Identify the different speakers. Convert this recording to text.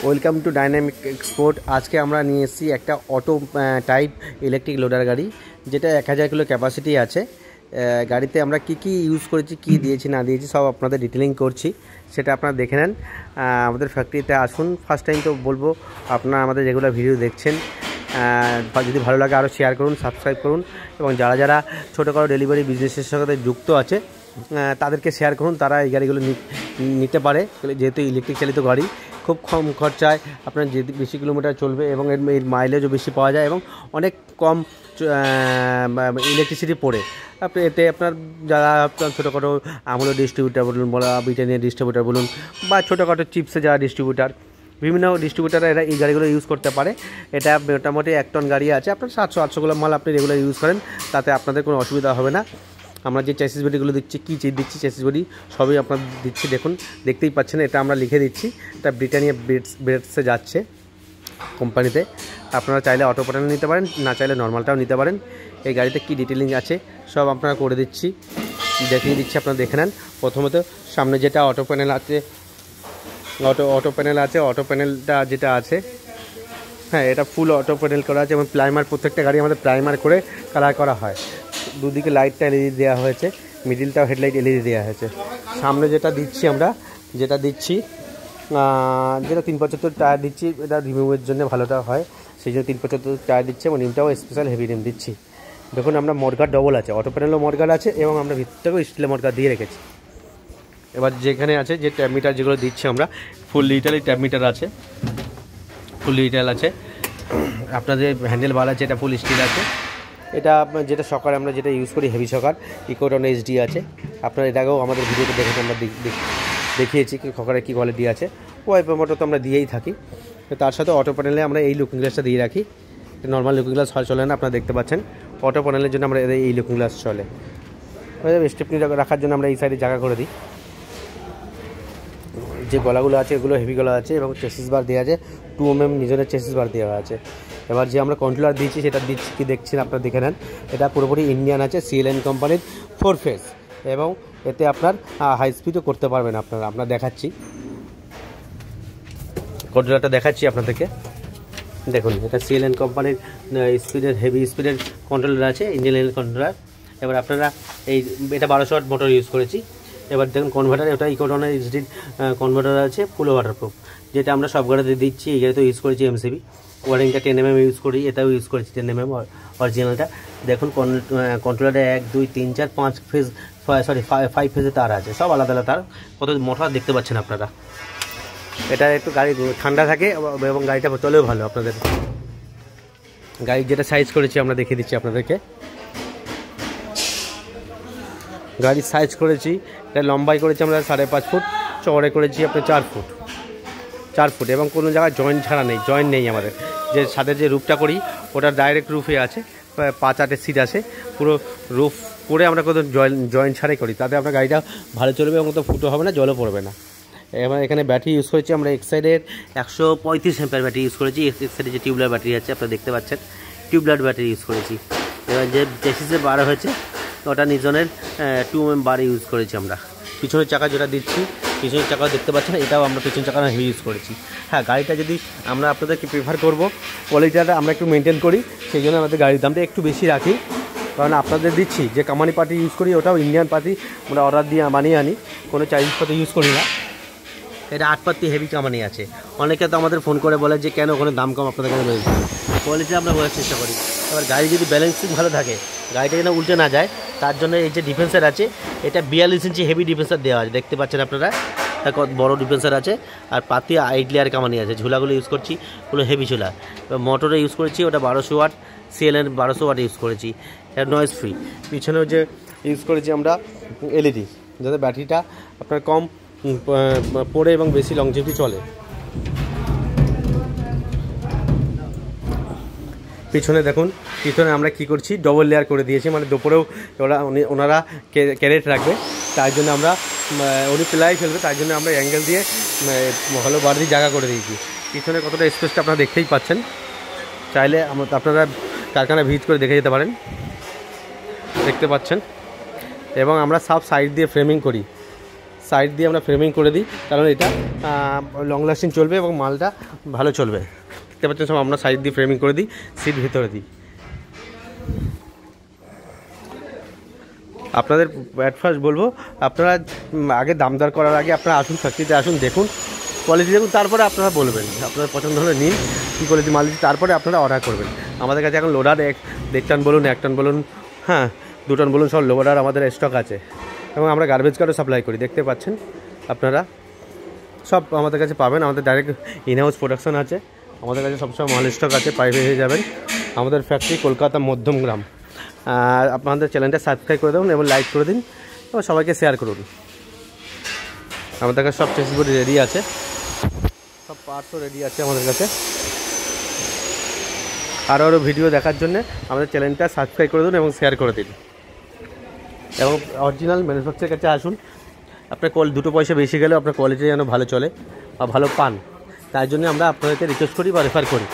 Speaker 1: Welcome to dynamic export. আজকে আমরা নিয়ে এসেছি একটা অটো টাইপ ইলেকট্রিক লোডার গাড়ি, যেটা 1000 কিলো ক্যাপাসিটি আছে। গাড়িতে আমরা কি ইউজ করেছি, কি দিয়েছি না দিয়েছি সব আপনাদের ডিটেলিং করছি, সেটা আপনারা দেখে নেন। আমাদের ফ্যাক্টরিতে আসুন। ফার্স্ট টাইম তো বলবো, আপনারা আমাদের রেগুলার ভিডিও দেখছেন, যদি ভালো লাগে আরও শেয়ার করুন, সাবস্ক্রাইব করুন, এবং যারা যারা ছোটোখাটো ডেলিভারি বিজনেসের সাথে যুক্ত আছে তাদেরকে শেয়ার করুন, তারা এই গাড়িগুলো নিতে পারে। যেহেতু ইলেকট্রিক চালিত গাড়ি, খুব কম খরচায় আপনার যে বেশি কিলোমিটার চলবে এবং এর মাইলেজও বেশি পাওয়া যায় এবং অনেক কম ইলেকট্রিসিটি পড়ে। এতে আপনার যারা ছোটোখাটো আমুল ডিস্ট্রিবিউটার বলুন, বলা ব্রিটানিয়া ডিস্ট্রিবিউটার বলুন, বা ছোটোখাটো চিপসে যারা ডিস্ট্রিবিউটার, বিভিন্ন ডিস্ট্রিবিউটাররা এরা এই গাড়িগুলো ইউজ করতে পারে। এটা মোটামুটি 1 টন গাড়ি আছে, আপনার 700-800 কিলো মাল আপনি রেগুলার ইউজ করেন, তাতে আপনাদের কোনো অসুবিধা হবে না। আমরা যে চ্যাসিস বডিগুলো দিচ্ছি, কী চিজ দিচ্ছি, চ্যাসিস বডি সবই আপনাদের দিচ্ছি। দেখুন, দেখতেই পাচ্ছেন, এটা আমরা লিখে দিচ্ছি, এটা ব্রিটানিয়া ব্রেডসে যাচ্ছে কোম্পানিতে। আপনারা চাইলে অটো প্যানেল নিতে পারেন, না চাইলে নর্মালটাও নিতে পারেন। এই গাড়িতে কী ডিটেলিং আছে সব আপনারা করে দিচ্ছি, দেখিয়ে দিচ্ছি, আপনারা দেখে নেন। প্রথমত সামনে যেটা অটো প্যানেল আছে, অটো প্যানেলটা যেটা আছে, হ্যাঁ, এটা ফুল অটো প্যানেল করা আছে এবং প্রাইমার, প্রত্যেকটা গাড়ি আমাদের প্রাইমার করে কালার করা হয়। দুদিকে লাইটটা এলইডি দেওয়া হয়েছে, মিডিলটাও হেডলাইট এলইডি দেওয়া হয়েছে। সামনে যেটা দিচ্ছি আমরা, যেটা 375 টায়ার দিচ্ছি, এটা রিমুভের জন্য ভালোটা হয়, সেই জন্য 375 টায়ার দিচ্ছে এবং রিমটাও স্পেশাল হেভি রিম দিচ্ছি। দেখুন, আমরা মডগার্ড ডবল আছে, অটো প্যানেলও মডগার্ড আছে এবং আমরা ভিতরেও স্টিলের মডগার্ড দিয়ে রেখেছি। এবার যেখানে আছে যে ট্যাব মিটার যেগুলো দিচ্ছি আমরা, ফুল ডিজিটাল ট্যাব মিটার আছে, ফুল ডিজিটাল আছে। আপনাদের হ্যান্ডেল বার আছে, এটা ফুল স্টিল আছে। এটা যেটা সকার আমরা যেটা ইউজ করি, হেভি সকার ইকোটন এইচডি আছে। আপনারা এটাকেও আমাদের ভিডিওতে দেখে আমরা দেখিয়েছি সকারের কী কোয়ালিটি আছে। ওয়াইপার মোটর তো আমরা দিয়েই থাকি। তার সাথে অটো প্যানেলে আমরা এই লুকিং গ্লাসটা দিয়ে রাখি। নর্মাল লুকিং গ্লাস চলে না, আপনারা দেখতে পাচ্ছেন। অটো প্যানেলের জন্য আমরা এই লুকিং গ্লাস চলে। স্টেপনি রাখার জন্য আমরা এই সাইডে জায়গা করে দিই। যে গলাগুলো আছে এগুলো হেভি গলা আছে এবং চেসিস বার দেওয়া আছে, 2 mm নিজের চেসিস বার দেওয়া আছে। এবার যে আমরা কন্ট্রোলার দিয়েছি সেটা দিচ্ছি কি দেখছেন, আপনারা দেখে নেন। এটা পুরোপুরি ইন্ডিয়ান আছে, সিএলএন কোম্পানির 4 ফেজ, এবং এতে আপনার হাই স্পিডও করতে পারবেন। আপনার দেখাচ্ছি, কন্ট্রোলারটা দেখাচ্ছি আপনাদেরকে। দেখুন, এটা সিএলএন কোম্পানির স্পিডের, হেভি স্পিডের কন্ট্রোলার আছে, ইঞ্জিন কন্ট্রোলার। এবার আপনারা এটা 1200 ওয়াট মোটর ইউজ করেছি। এবার দেখুন কনভার্টার, এটা ইকোটনের এইচডি কনভার্টার আছে, ফুল ওয়াটারপ্রুফ, যেটা আমরা সব গাড়িতে দিচ্ছি। এই গাড়িতে ইউজ করেছি এমসিবি। ওয়ারিংটা 10 mm ইউজ করি, এটাও ইউজ করেছি 10 mm অরিজিনালটা। দেখুন কন্ট্রোলারে 1, 2, 3, 4, 5 ফেজ, 5 ফেজে তার আছে, সব আলাদা আলাদা তার। কত মোটর দেখতে পাচ্ছেন আপনারা। এটা একটু গাড়ি ঠান্ডা থাকে এবং গাড়িটা চলেও ভালো। আপনাদের গাড়ির যেটা সাইজ করেছি আমরা দেখিয়ে দিচ্ছি আপনাদেরকে। গাড়ির সাইজ করেছি, এটা লম্বাই করেছি আমরা 5.5 ফুট, চওড়াই করেছি আপনার 4 ফুট এবং কোনো জায়গায় জয়েন্ট ছাড়া নেই, জয়েন্ট নেই আমাদের। যে সাথে যে রুফটা করি ওটা ডাইরেক্ট রুফে আছে, 5-8 সিট আছে, পুরো রুফ করে আমরা কোনো জয়েন্ট ছাড়াই করি, তাতে আপনার গাড়িটা ভালো চলবে এবং তো ফুটো হবে না, জলও পড়বে না। এবার এখানে ব্যাটারি ইউজ করেছি আমরা এক সাইডের 135 অ্যাম্পিয়ার ব্যাটারি ইউজ করেছি। এক সাইডে যে টিউবলার ব্যাটারি আছে আপনারা দেখতে পাচ্ছেন, টিউবলার ব্যাটারি ইউজ করেছি। এবার যে চেসিসে বার হয়েছে ওটা নিজনের 2 mm বার ইউজ করেছি আমরা। পিছনের চাকা যেটা দিচ্ছি, পিছনের চাকা দেখতে পাচ্ছেন, এটাও আমরা পিছনের চাকা হেভি ইউজ করেছি। হ্যাঁ, গাড়িটা যদি আমরা আপনাদেরকে প্রেফার করব, কোয়ালিটিটা আমরা একটু মেনটেন করি, সেই জন্য আমাদের গাড়ির দামটা একটু বেশি রাখি। কারণ আপনাদের দিচ্ছি যে কামানি পার্টি ইউজ করি, ওটাও ইন্ডিয়ান পার্টি, আমরা অর্ডার দিয়ে বানিয়ে আনি, কোনো চাইনিজ পার্টি ইউজ করি না। এটা 8 পাত্তি হেভি কামানি আছে। অনেকে তো আমাদের ফোন করে বলে যে কেন ওখানে দাম কম, আপনাদের কাছে রয়েছে। কোয়ালিটি আমরা বোঝার চেষ্টা করি। এবার গাড়ি যদি ব্যালেন্সিং ভালো থাকে, গাড়িটা যেন উল্টে না যায়, তার জন্য এই যে ডিফেন্সার আছে, এটা 42 ইঞ্চি হেভি ডিফেন্সার দেওয়া আছে, দেখতে পাচ্ছেন আপনারা, বড় ডিফেন্সার আছে। আর পাতি 8 লেয়ার কামানি আছে। ঝুলাগুলো ইউজ করছি পুরো হেভি ঝুলা। মোটরে ইউজ করেছি ওটা 1200 ওয়াট, সিএলএন 1200 ওয়াট ইউজ করেছি, এটা নয়েজ ফ্রি। পিছনেও যে ইউজ করেছি আমরা এলইডি, যাতে ব্যাটারিটা আপনার কম পড়ে এবং বেশি লংজিভিটি চলে। পিছনে দেখুন, পিছনে আমরা কি করছি, ডবল লেয়ার করে দিয়েছি, মানে দুপুরেও ওনারা ক্যারেট রাখবে, তাই জন্য আমরা উনি প্লাই ফেলবে, তাই জন্য আমরা অ্যাঙ্গেল দিয়ে ভালো বাড়তি জায়গা করে দিয়েছি। পিছনে কতটা স্পেসটা আপনারা দেখতেই পাচ্ছেন, চাইলে আপনারা কারখানা ভিজিট করে দেখে যেতে পারেন, দেখতে পাচ্ছেন। এবং আমরা সব সাইড দিয়ে ফ্রেমিং করি, সাইড দিয়ে আমরা ফ্রেমিং করে দিই, কারণ এটা লং লাস্টিং চলবে এবং মালটা ভালো চলবে। দেখতে পাচ্ছেন সব আমরা সাইড দিয়ে ফ্রেমিং করে দিই, সিট ভেতরে দিই। আপনাদের অ্যাট ফার্স্ট বলবো, আপনারা আগে দাম দর করার আগে আপনারা আসুন, ফ্যাক্টরিতে আসুন, দেখুন কোয়ালিটি দেখুন, তারপরে আপনারা বলবেন আপনার পছন্দ হলে নিন, কী কোয়ালিটি মাল দিচ্ছি, তারপরে আপনারা অর্ডার করবেন। আমাদের কাছে এখন লোডার 1.5 টন বলুন, 1 টন বলুন, হ্যাঁ 2 টন বলুন, সব লোডার আমাদের স্টক আছে এবং আমরা গার্বেজ কার্ডও সাপ্লাই করি। দেখতে পাচ্ছেন আপনারা সব আমাদের কাছে পাবেন। আমাদের ডাইরেক্ট ইনহাউস প্রোডাকশন আছে, আমাদের কাছে সবসময় মাল স্টক আছে, পাইপে হয়ে যাবেন। আমাদের ফ্যাক্টরি কলকাতা মধ্যমগ্রাম। আপনাদের চ্যানেলটা সাবস্ক্রাইব করে দেবেন এবং লাইক করে দিন এবং সবাইকে শেয়ার করুন। আমাদের কাছে সব চেসিসগুলো রেডি আছে, সব পার্টসও রেডি আছে আমাদের কাছে। আরও ভিডিও দেখার জন্য আমাদের চ্যানেলটা সাবস্ক্রাইব করে দিন এবং শেয়ার করে দিন এবং অরিজিনাল ম্যানুফ্যাকচারের কাছে আসুন। আপনার দুটো পয়সা বেশি গেলেও আপনার কোয়ালিটি যেন ভালো চলে বা ভালো পান, তাই জন্য আমরা আপনাদেরকে রিকোয়েস্ট করি বা রেফার করি।